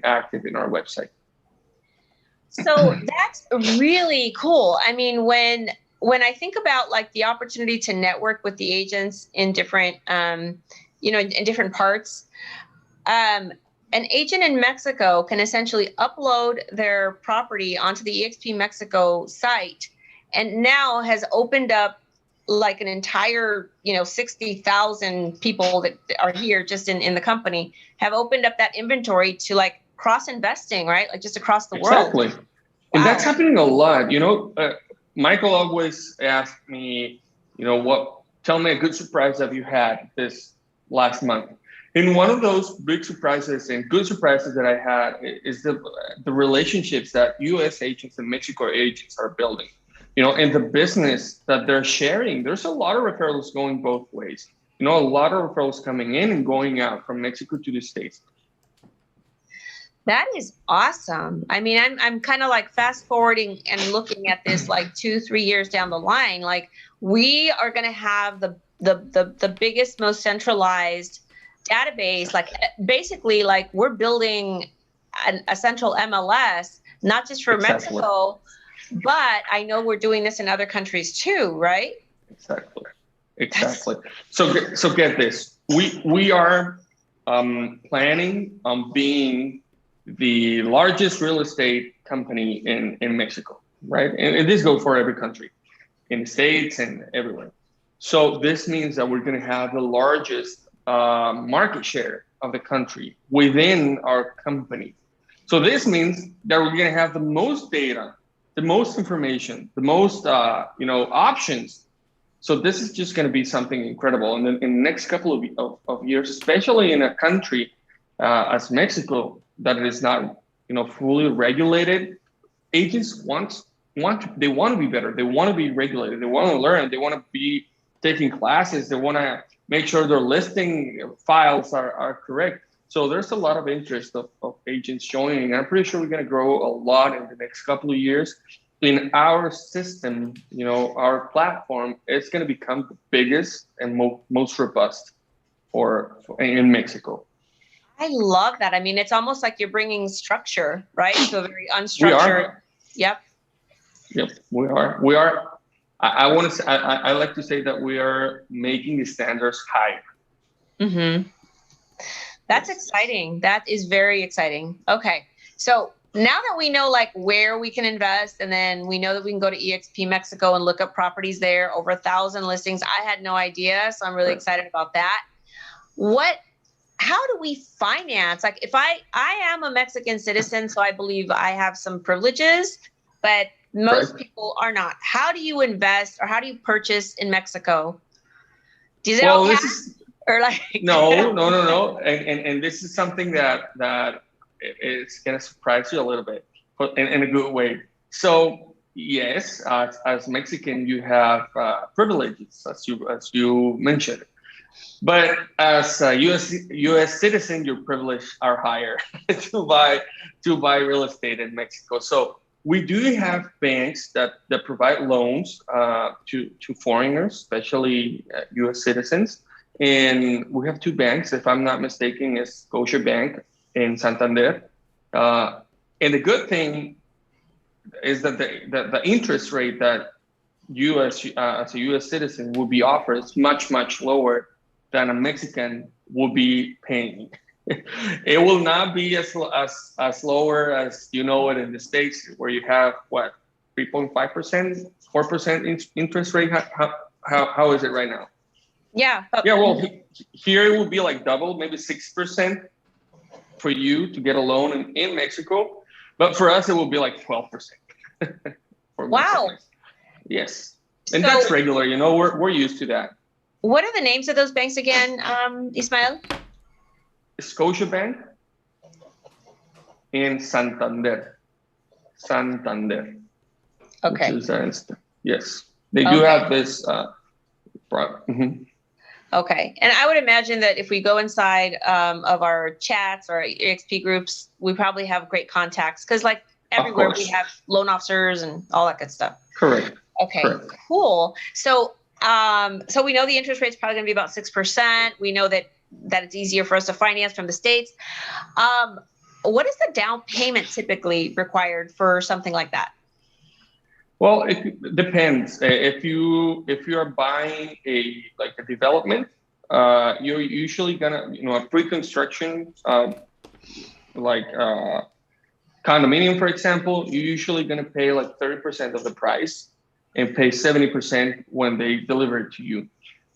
active in our website. So that's really cool. I mean, when I think about like the opportunity to network with the agents in different, in different parts, an agent in Mexico can essentially upload their property onto the EXP Mexico site, and now has opened up like an entire, 60,000 people that are here just in the company have opened up that inventory to like cross investing, right? Like just across the world. Exactly. And that's happening a lot. Michael always asks me, tell me a good surprise that you had this last month. And one of those big surprises and good surprises that I had is the relationships that U.S. agents and Mexico agents are building, and the business that they're sharing. There's a lot of referrals going both ways. A lot of referrals coming in and going out from Mexico to the States. That is awesome. I mean, I'm kind of like fast forwarding and looking at this like 2-3 years down the line. Like we are going to have the biggest, most centralized database. Like basically, like we're building a central MLS, not just for Mexico, but I know we're doing this in other countries too, right? Exactly. So get this. We are planning on being the largest real estate company in Mexico, right? And this goes for every country, in the States and everywhere. So this means that we're going to have the largest market share of the country within our company. So this means that we're going to have the most data, the most information, the most options. So this is just going to be something incredible. And then in the next couple of years, especially in a country as Mexico, that it is not, fully regulated, agents want to be better. They want to be regulated. They want to learn. They want to be taking classes. They want to make sure their listing files are correct. So there's a lot of interest of agents joining. I'm pretty sure we're going to grow a lot in the next couple of years. In our system, our platform, it's going to become the biggest and most robust in Mexico. I love that. I mean, it's almost like you're bringing structure, right? To a very unstructured. Yep, we are. I want to say, I like to say that we are making the standards higher. Mm-hmm. That's exciting. That is very exciting. Okay. So now that we know like where we can invest, and then we know that we can go to EXP Mexico and look up properties there, over 1,000 listings. I had no idea. So I'm really excited about that. How do we finance? Like if I am a Mexican citizen, so I believe I have some privileges, but most people are not. How do you invest or how do you purchase in Mexico? Does it all cash? Or like No. And this is something that is going to surprise you a little bit, but in a good way. So yes, as Mexican, you have privileges, as you mentioned. But as a U.S. citizen, your privileges are higher to buy real estate in Mexico. So we do have banks that provide loans to foreigners, especially U.S. citizens. And we have two banks, if I'm not mistaken, is Scotiabank and Santander. And the good thing is that the interest rate that you as a U.S. citizen will be offered is much, much lower than a Mexican will be paying. It will not be as lower as it in the States, where you have 3.5%, 4% interest rate. How is it right now? Yeah. Well, here it will be like double, maybe 6% for you to get a loan in Mexico, but for us it will be like 12%. Wow. Mexicans. Yes, and that's regular. We're used to that. What are the names of those banks again, Ismael? Scotiabank and Santander. Okay. Yes, they do have this. Okay. And I would imagine that if we go inside of our chats or EXP groups, we probably have great contacts, because like everywhere we have loan officers and all that good stuff. Correct. Okay. Correct. Cool. So we know the interest rate is probably going to be about 6%. We know that it's easier for us to finance from the States. what is the down payment typically required for something like that? Well, it depends. If you are buying a development, you're usually gonna, a pre-construction, like condominium, for example, you're usually gonna pay like 30% of the price and pay 70% when they deliver it to you.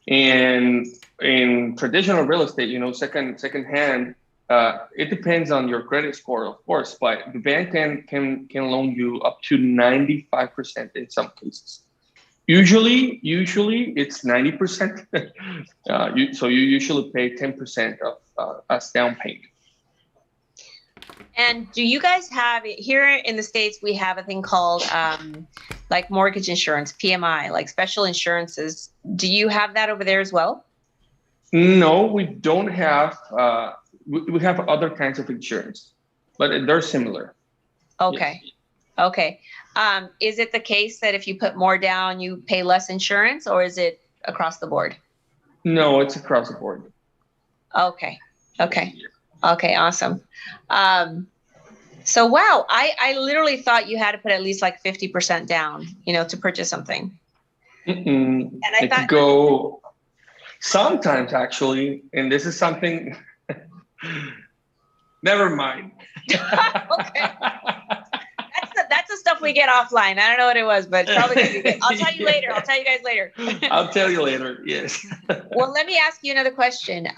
And in traditional real estate, second hand, it depends on your credit score, of course, but the bank can loan you up to 95% in some cases. Usually it's 90%. So you usually pay 10% of as down payment. And do you guys have here in the States? We have a thing called like mortgage insurance, PMI, like special insurances. Do you have that over there as well? No, we don't have. We have other kinds of insurance, but they're similar. Okay. Yes. Okay. Is it the case that if you put more down, you pay less insurance, or is it across the board? No, it's across the board. Okay. Okay. Okay. Awesome. So wow, I literally thought you had to put at least like 50% down, to purchase something. And I thought go sometimes actually, and this is something. Never mind. Okay. That's the stuff we get offline. I don't know what it was, but probably gonna be good. I'll tell you later. I'll tell you guys later. I'll tell you later. Yes. Well, let me ask you another question.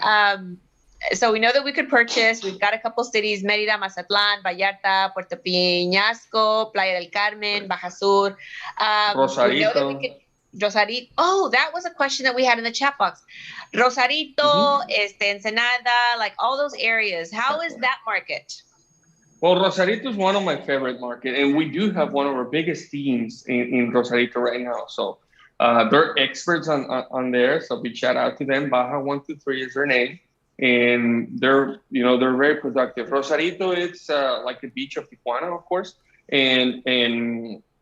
So we know that we could purchase. We've got a couple cities: Mérida, Mazatlán, Vallarta, Puerto Peñasco, Playa del Carmen, Baja Sur. Rosarito. We know that we could. Rosarito. Oh, that was a question that we had in the chat box. Rosarito, Ensenada, like all those areas. How is that market? Well, Rosarito is one of my favorite market, and we do have one of our biggest teams in Rosarito right now. So they're experts on there. So big shout out to them. Baja 123 is their name, and they're very productive. Rosarito, it's like the beach of Tijuana, of course, and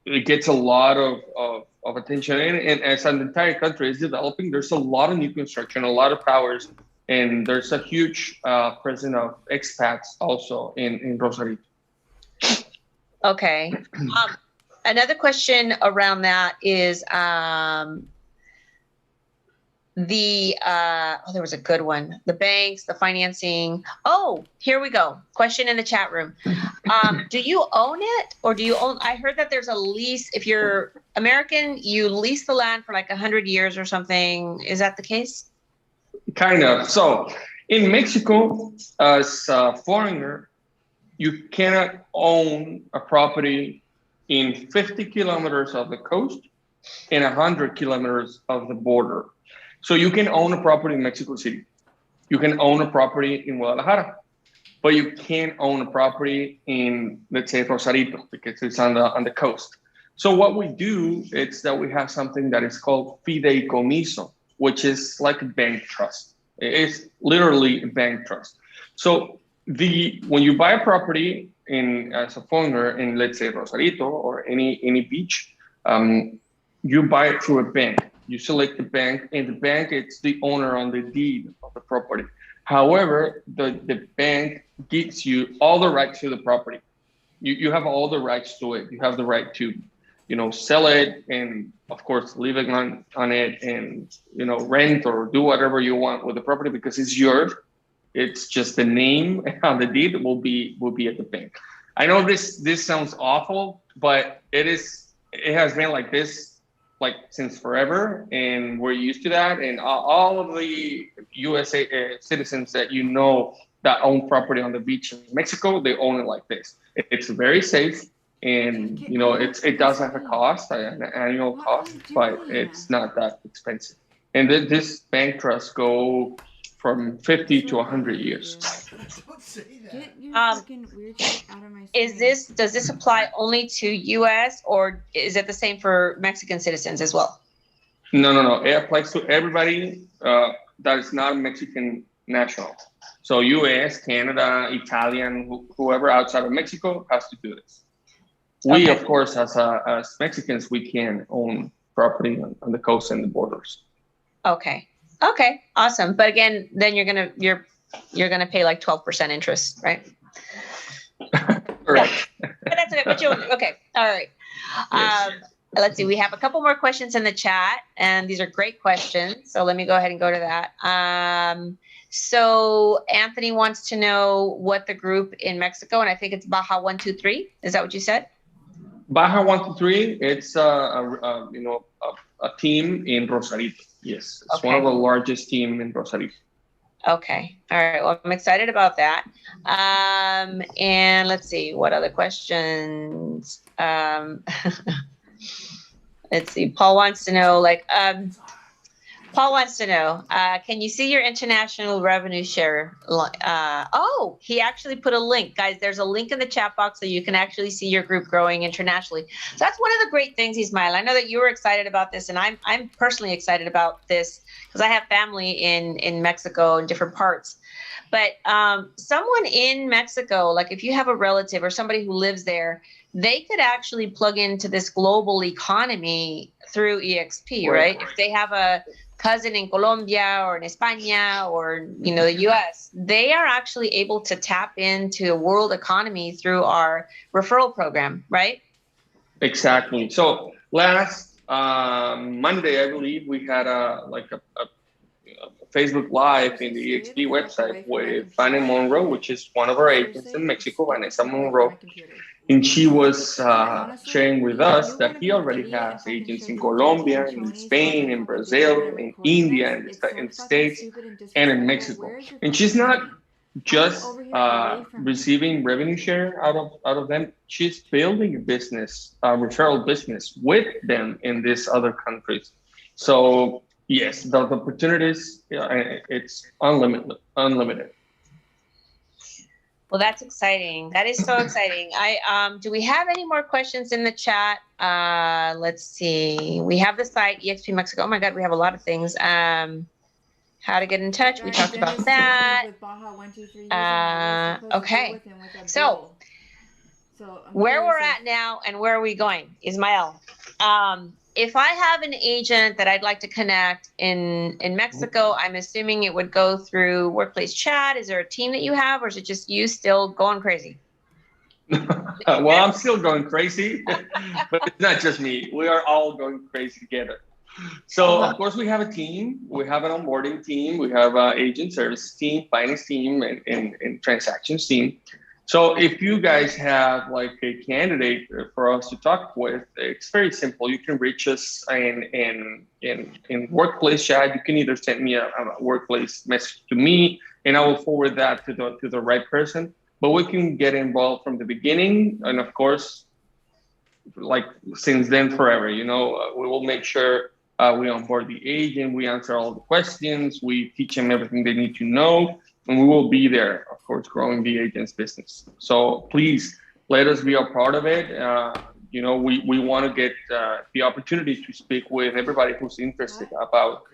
it gets a lot of attention. And as an entire country is developing, there's a lot of new construction, a lot of towers, and there's a huge presence of expats also in Rosarito. Okay. Another question around that is there was a good one. The banks, the financing. Oh, here we go. Question in the chat room. Do you own it, or do you own? I heard that there's a lease. If you're American, you lease the land for like 100 years or something. Is that the case? Kind of. So in Mexico, as a foreigner, you cannot own a property in 50 kilometers of the coast and 100 kilometers of the border. So you can own a property in Mexico City. You can own a property in Guadalajara, but you can't own a property in, let's say, Rosarito, because it's on the coast. So what we do is that we have something that is called fideicomiso, which is like a bank trust. It's literally a bank trust. So when you buy a property as a foreigner in, let's say, Rosarito or any beach, you buy it through a bank. You select the bank, and the bank is the owner on the deed of the property. However, the bank gives you all the rights to the property. You have all the rights to it. You have the right to, sell it, and of course, live on it, and rent or do whatever you want with the property because it's yours. It's just the name on the deed will be at the bank. I know this sounds awful, but it has been like this since forever, and we're used to that. And all of the USA citizens that that own property on the beach in Mexico, they own it like this. It's very safe, and it does have a cost, an annual cost, but it's not that expensive. And this bank trusts go from 50 to 100 years. Don't say that. Does this apply only to US, or is it the same for Mexican citizens as well? No. It applies to everybody that is not a Mexican national. So US, Canada, Italian, whoever outside of Mexico has to do this. We, of course, as Mexicans, we can own property on the coast and the borders. Okay, awesome. But again, then you're gonna pay like 12% interest, right? Correct. But that's okay. But okay. All right. Yes. Let's see. We have a couple more questions in the chat, and these are great questions. So let me go ahead and go to that. So Anthony wants to know what the group in Mexico, and I think it's Baja 123. Is that what you said? Baja 123. It's a team in Rosarito. Yes, it's one of the largest team in Rosarito. Okay. All right. Well, I'm excited about that. And let's see what other questions. Let's see. Paul wants to know, can you see your international revenue share? Oh, he actually put a link. Guys, there's a link in the chat box so you can actually see your group growing internationally. So that's one of the great things, Ismael. I know that you were excited about this, and I'm personally excited about this because I have family in Mexico in different parts. But someone in Mexico, like if you have a relative or somebody who lives there, they could actually plug into this global economy through EXP, right? If they have a cousin in Colombia or in España or, the US, they are actually able to tap into a world economy through our referral program, right? Exactly. So last Monday, I believe we had a Facebook Live in the EXP website with Vanessa Monroe, which is one of our agents in Mexico, Vanessa Monroe. And she was sharing with us that he already has agents in Colombia, in Spain, in Brazil, in India, in the States, and in Mexico. And she's not just receiving revenue share out of them. She's building a business, a referral business with them in these other countries. So yes, the opportunities, it's unlimited. Well, that's exciting. That is so exciting. Do we have any more questions in the chat? Let's see. We have the site EXP Mexico. Oh my God, we have a lot of things. How to get in touch. We talked about that. Okay. So where we're at now and where are we going, Ismael? If I have an agent that I'd like to connect in Mexico, I'm assuming it would go through Workplace Chat. Is there a team that you have, or is it just you still going crazy? Well, I'm still going crazy, but it's not just me. We are all going crazy together. So, of course, we have a team. We have an onboarding team. We have an agent service team, finance team, and transactions team. So if you guys have like a candidate for us to talk with, it's very simple. You can reach us in Workplace Chat. You can either send me a workplace message to me, and I will forward that to the right person. But we can get involved from the beginning, and of course, like since then forever. We will make sure we onboard the agent. We answer all the questions. We teach them everything they need to know. And we will be there, of course, growing the agent's business. So please let us be a part of it. We want to get the opportunity to speak with everybody who's interested about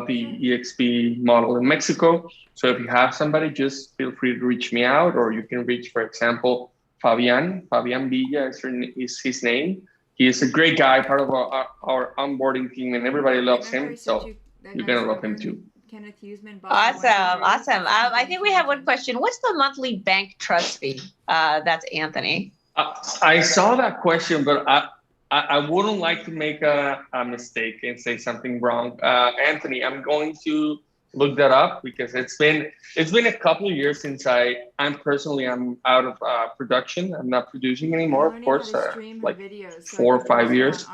the EXP model in Mexico. So if you have somebody, just feel free to reach me out, or you can reach, for example, Fabian Villa is his name. He is a great guy, part of our onboarding team, and everybody loves him. So you're going to love him too. Awesome. I think we have one question. What's the monthly bank trust fee? That's Anthony. I saw that question, but I wouldn't like to make a mistake and say something wrong. Anthony, I'm going to look that up because it's been a couple of years since I'm personally out of production. I'm not producing anymore, of course, like 4 or 5 years.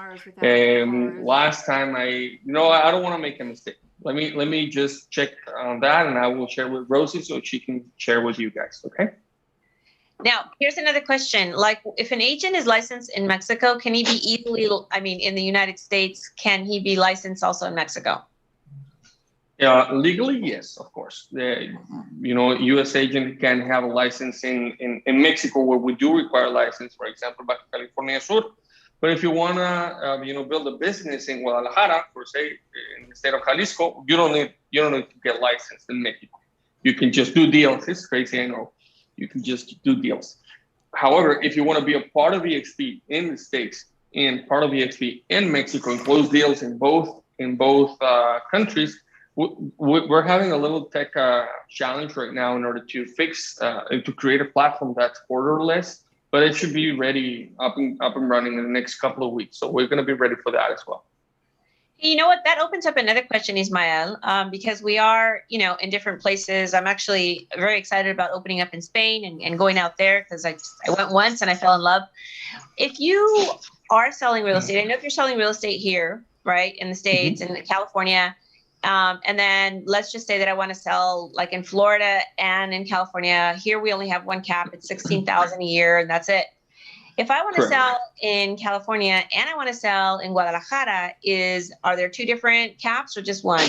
Last time I don't want to make a mistake. Let me just check on that, and I will share with Rosie so she can share with you guys. Okay. Now, here's another question. Like, if an agent is licensed in Mexico, can he be easily? In the United States, can he be licensed also in Mexico? Legally, yes, of course. U.S. agent can have a license in Mexico, where we do require a license. For example, Baja California Sur. But if you want to, build a business in Guadalajara, for say, in the state of Jalisco, you don't need to get licensed in Mexico. You can just do deals. It's crazy, I know. You can just do deals. However, if you want to be a part of EXP in the States and part of EXP in Mexico and close deals in both countries, we're having a little tech challenge right now in order to fix to create a platform that's borderless, but it should be ready up and running in the next couple of weeks. So we're going to be ready for that as well. You know what? That opens up another question, Ismael, because we are, in different places. I'm actually very excited about opening up in Spain and going out there because I went once and I fell in love. If you are selling real estate, I know if you're selling real estate here, right, in the States, in California, and then let's just say that I want to sell like in Florida and in California. Here we only have one cap. It's 16,000 a year, and that's it. If I want to sell in California and I want to sell in Guadalajara, are there two different caps or just one?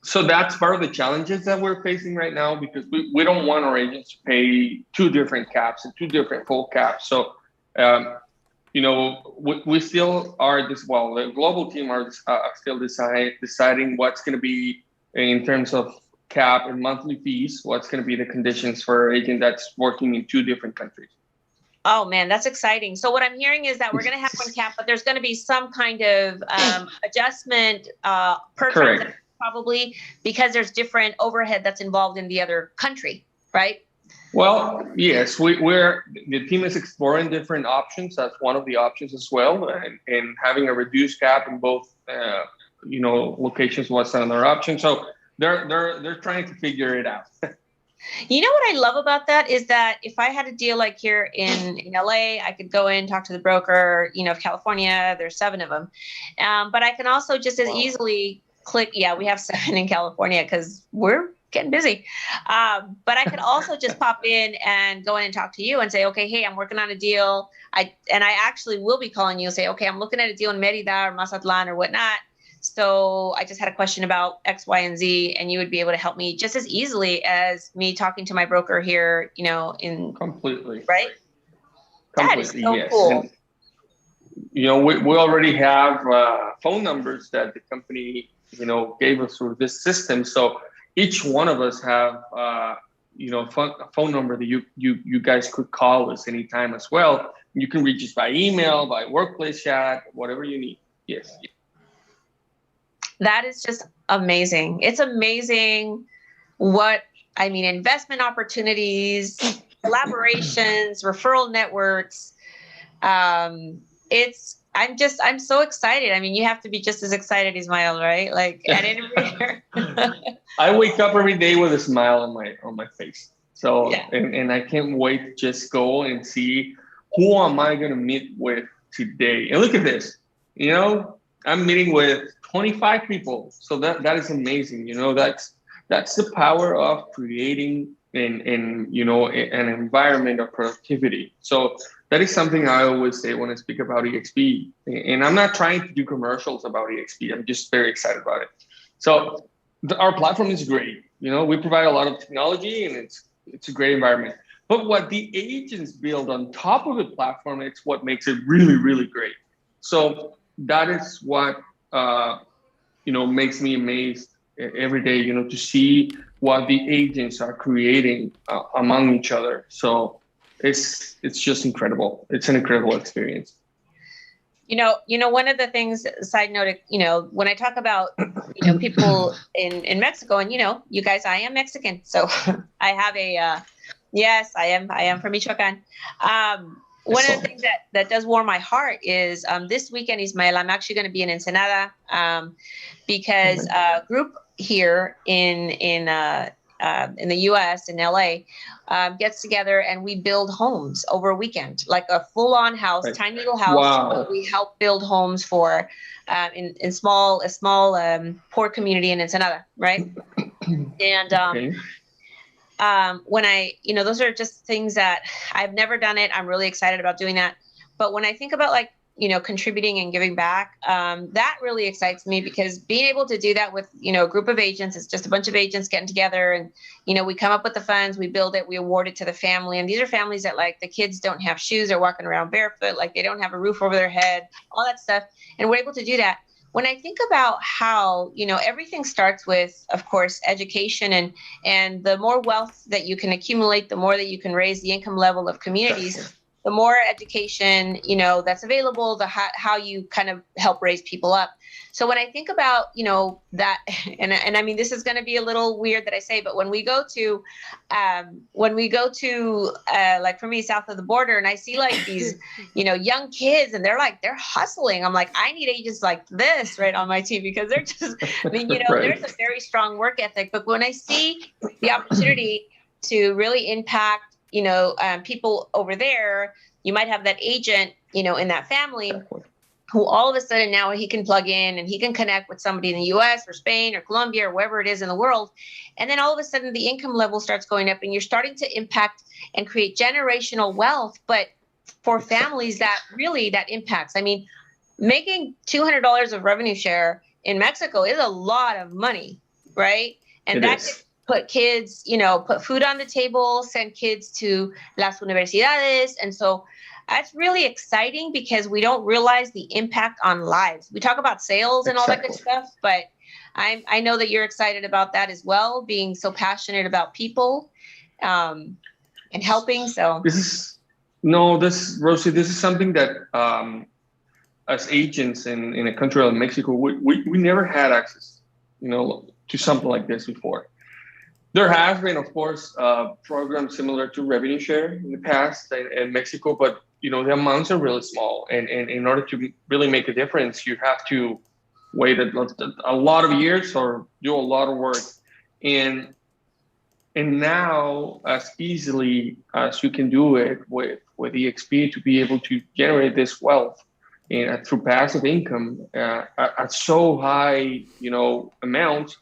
So that's part of the challenges that we're facing right now, because we don't want our agents to pay two different caps and two different full caps. So, we still are the global team are still deciding what's going to be in terms of cap and monthly fees, what's going to be the conditions for an agent that's working in two different countries. Oh man, that's exciting. So what I'm hearing is that we're going to have one cap, but there's going to be some kind of adjustment per transaction, probably, because there's different overhead that's involved in the other country, right? Well, yes, the team is exploring different options. That's one of the options as well, and having a reduced cap in both, locations was another option. So they're trying to figure it out. You know what I love about that is that if I had a deal like here in LA, I could go in, talk to the broker, California, there's 7 of them. But I can also just as easily click. Yeah, we have 7 in California because we're getting busy. But I could also just pop in and go in and talk to you and say, okay, hey, I'm working on a deal. I actually will be calling you and say, okay, I'm looking at a deal in Merida or Mazatlan or whatnot. So I just had a question about X, Y, and Z, and you would be able to help me just as easily as me talking to my broker here, completely. Right? That is so yes. cool. And, we already have phone numbers that the company, gave us through this system. So each one of us have, a phone number that you guys could call us anytime as well. You can reach us by email, by workplace chat, whatever you need. Yes. That is just amazing. It's amazing investment opportunities, collaborations, referral networks. I'm so excited. I mean, you have to be just as excited, Ismael, right? Like at interview. I wake up every day with a smile on my face. So, and I can't wait to just go and see who am I going to meet with today. And look at this, I'm meeting with 25 people. So that is amazing. That's the power of creating an environment of productivity. So that is something I always say when I speak about EXP. And I'm not trying to do commercials about EXP. I'm just very excited about it. So our platform is great. We provide a lot of technology and it's a great environment. But what the agents build on top of the platform, it's what makes it really, really great. So that is what makes me amazed every day, to see what the agents are creating among each other. So it's just incredible. It's an incredible experience. One of the things, side note, when I talk about, people in Mexico, and, you guys, I am Mexican. So I have yes, I am from Michoacan. One of the things that does warm my heart is this weekend, Ismael, I'm actually going to be in Ensenada because a group here in the U.S. in L.A. Gets together and we build homes over a weekend, like a full-on house, tiny little house. Wow. We help build homes for in a small poor community in Ensenada, right? And when those are just things that I've never done it. I'm really excited about doing that. But when I think about contributing and giving back, that really excites me because being able to do that with, a group of agents, it's just a bunch of agents getting together and, we come up with the funds, we build it, we award it to the family. And these are families that the kids don't have shoes, they're walking around barefoot, they don't have a roof over their head, all that stuff. And we're able to do that. When I think about how, everything starts with, of course, education and the more wealth that you can accumulate, the more that you can raise the income level of communities. the more education, that's available, how you kind of help raise people up. So when I think about, that, and I mean, this is going to be a little weird that I say, but when we go to, like for me, south of the border, and I see like these, young kids, and they're hustling. I'm like, I need agents like this right on my team, because they're just, I mean, Right. there's a very strong work ethic. But when I see the opportunity to really impact, people over there, you might have that agent, in that family, who all of a sudden now he can plug in and he can connect with somebody in the US or Spain or Colombia or wherever it is in the world. And then all of a sudden the income level starts going up, and you're starting to impact and create generational wealth. But for families that impacts, I mean, making $200 of revenue share in Mexico is a lot of money, right? And that could put kids, put food on the table, send kids to las universidades. And so that's really exciting, because we don't realize the impact on lives. We talk about sales and all that good stuff, but I know that you're excited about that as well, being so passionate about people and helping. So Rosie, this is something that as agents in a country like Mexico, we never had access, to something like this before. There has been, of course, programs similar to revenue share in the past in Mexico, but the amounts are really small, and in order to really make a difference, you have to wait a lot of years or do a lot of work, and now as easily as you can do it with EXP, to be able to generate this wealth and through passive income at so high amounts.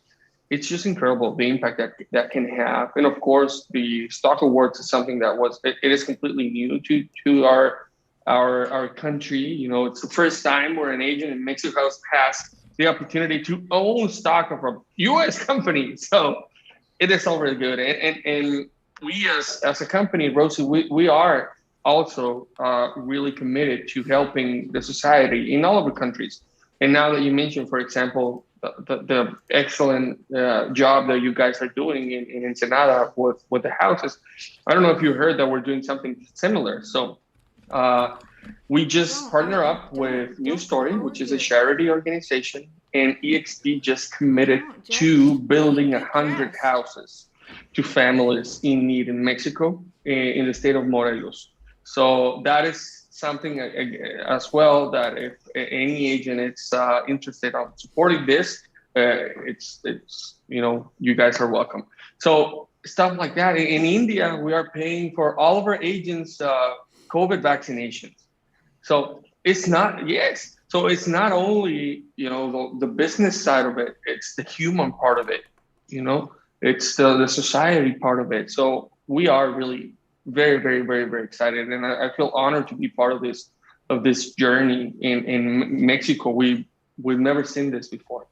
It's just incredible the impact that can have. And of course, the stock awards is something that it is completely new to our country. It's the first time where an agent in Mexico has the opportunity to own stock of a U.S. company. So it is all really good. And we as a company, Rosie, we are also really committed to helping the society in all of the countries. And now that you mentioned, for example, the excellent job that you guys are doing in Ensenada with the houses. I don't know if you heard that we're doing something similar. So we just partner up with New Story, which is a charity organization, and EXP just committed to building 100 houses to families in need in Mexico, in the state of Morelos. So that is something as well that if any agent is interested on supporting this, it's you guys are welcome. So stuff like that. In India, we are paying for all of our agents COVID vaccinations. So it's not So it's not only the business side of it; it's the human part of it. It's the society part of it. So we are really very, very, very, very excited, and I feel honored to be part of this journey in Mexico. We've never seen this before.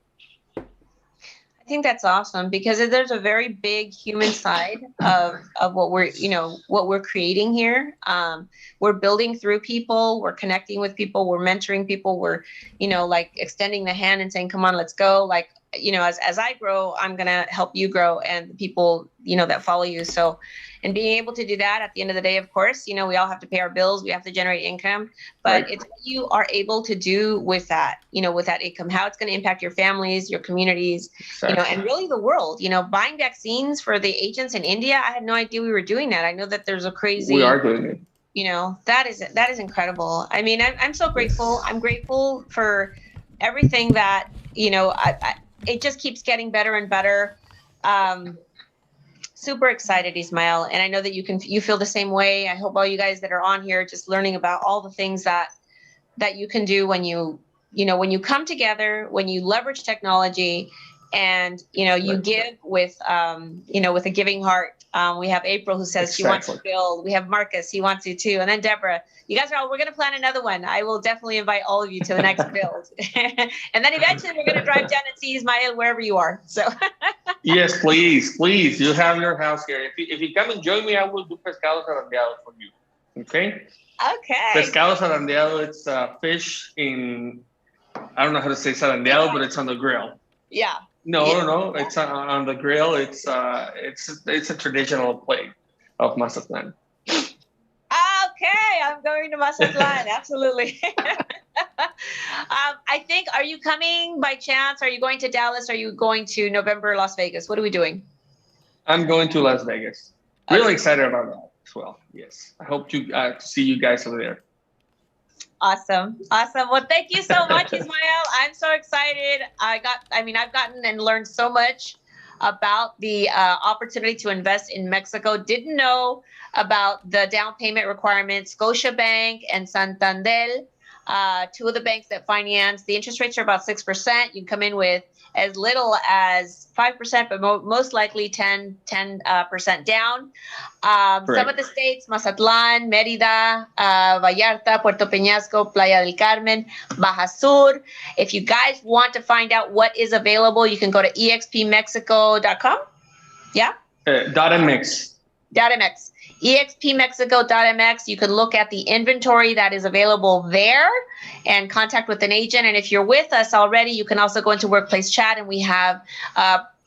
I think that's awesome, because there's a very big human side of what we're creating here. We're building through people, we're connecting with people, we're mentoring people, we're like extending the hand and saying, come on, let's go. Like, as I grow, I'm going to help you grow, and the people, that follow you. So, and being able to do that at the end of the day, of course, we all have to pay our bills, we have to generate income, but right. It's what you are able to do with that, with that income, how it's going to impact your families, your communities, exactly. And really the world, buying vaccines for the agents in India. I had no idea we were doing that. I know that there's a crazy, we are doing it. That is incredible. I mean, I'm so grateful. I'm grateful for everything that, it just keeps getting better and better. Super excited, Ismael. And I know that you feel the same way. I hope all you guys that are on here just learning about all the things that you can do when you come together, when you leverage technology, and you give with with a giving heart. We have April who says she wants to build. We have Marcus, he wants to too, and then Deborah. You guys we're going to plan another one. I will definitely invite all of you to the next build, and then eventually we're going to drive down and see Ismael wherever you are. So yes, please, you have your house here. If you come and join me, I will do pescado zarandeado for you. Okay. Pescado zarandeado. It's fish in. I don't know how to say zarandeado, but it's on the grill. Yeah. No. It's on the grill. It's a traditional plate of Mazatlan. Okay, I'm going to Mazatlan. Absolutely. I think, are you coming by chance? Are you going to Dallas? Are you going to November, Las Vegas? What are we doing? I'm going to Las Vegas. Okay. Really excited about that as well. Yes. I hope to see you guys over there. Awesome. Well, thank you so much, Ismael. I'm so excited. I've gotten and learned so much about the opportunity to invest in Mexico. Didn't know about the down payment requirements. Scotiabank and Santander, two of the banks that finance. The interest rates are about 6%. You can come in with as little as 5%, but most likely 10% down. Some of the states, Mazatlan, Mérida, Vallarta, Puerto Peñasco, Playa del Carmen, Baja Sur. If you guys want to find out what is available, you can go to expmexico.com. Yeah? .mx. .mx. expmexico.mx. You can look at the inventory that is available there and contact with an agent. And if you're with us already, you can also go into Workplace Chat, and we have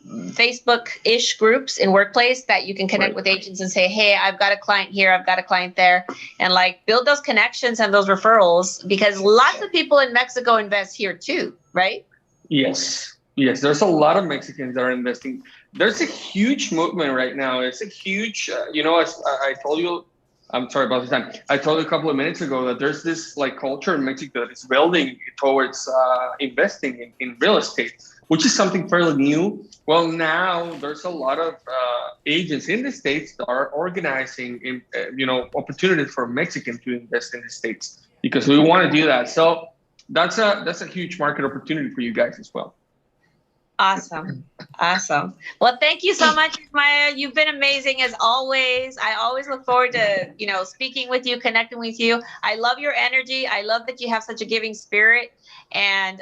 Facebook-ish groups in Workplace that you can connect with agents and say, hey, I've got a client here, I've got a client there, and like build those connections and those referrals, because lots of people in Mexico invest here too, right? Yes. There's a lot of Mexicans that are investing. There's a huge movement right now. It's a huge, as I told you, I'm sorry about the time. I told you a couple of minutes ago that there's this like culture in Mexico that is building towards investing in real estate, which is something fairly new. Well, now there's a lot of agents in the States that are organizing, opportunities for Mexicans to invest in the States, because we want to do that. So that's a huge market opportunity for you guys as well. Awesome. Well, thank you so much, Ismael. You've been amazing as always. I always look forward to, speaking with you, connecting with you. I love your energy. I love that you have such a giving spirit. And,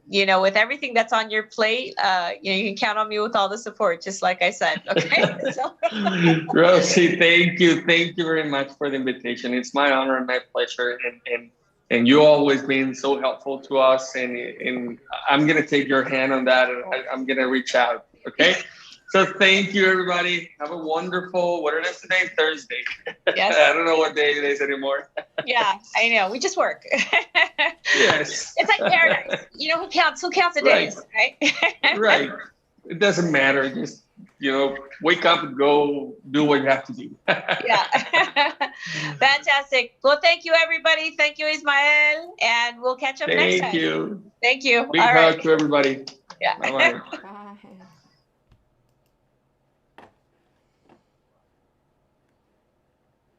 with everything that's on your plate, you can count on me with all the support, just like I said. Okay. Rosie, thank you. Thank you very much for the invitation. It's my honor and my pleasure. And you always been so helpful to us, and I'm gonna take your hand on that, and I'm gonna reach out. Okay, so thank you, everybody. Have a wonderful. What is today? Thursday. Yes. I don't know what day it is anymore. Yeah, I know. We just work. Yes. It's like paradise. Who counts the days, right? Right. It doesn't matter. Just wake up and go do what you have to do. Yeah. Fantastic. Well, thank you, everybody. Thank you, Ismael. And we'll catch up next time. Thank you. Thank you. Big hug to everybody. Yeah. Bye-bye.